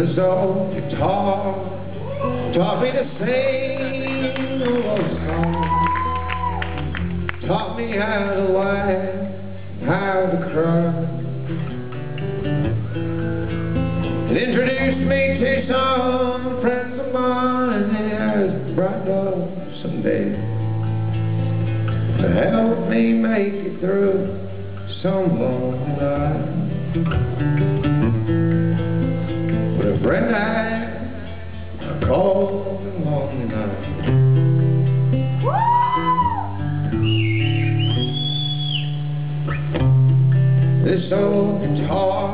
This old guitar taught me to sing old songs, taught me how to laugh, how to cry, and introduced me to some friends of mine as bright up someday to help me make it through some lonely night. But a friend I had a cold and lonely night. This old guitar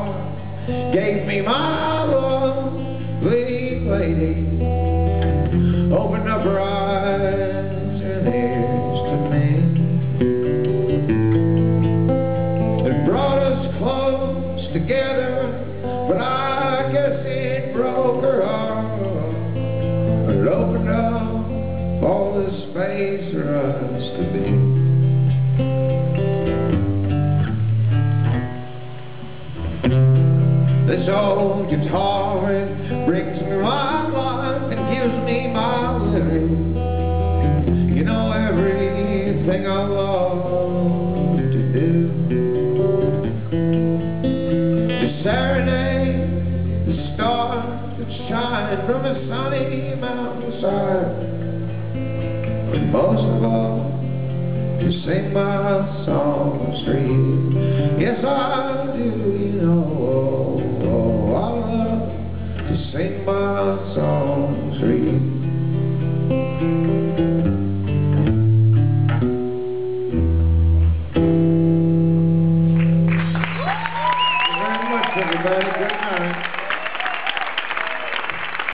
gave me my lovely lady, opened up her eyes and ears to me, it brought us close together, but I guess it broke her heart. It opened up all the space for us to be. This old guitar, it brings me my life and gives me my living. You know, everything I love to do. To serenade the stars that shine from a sunny mountainside, but most of all, to sing my songs for you. Yes, I do, you know. I love to sing my songs for you. Thank you very much, everybody. Good night.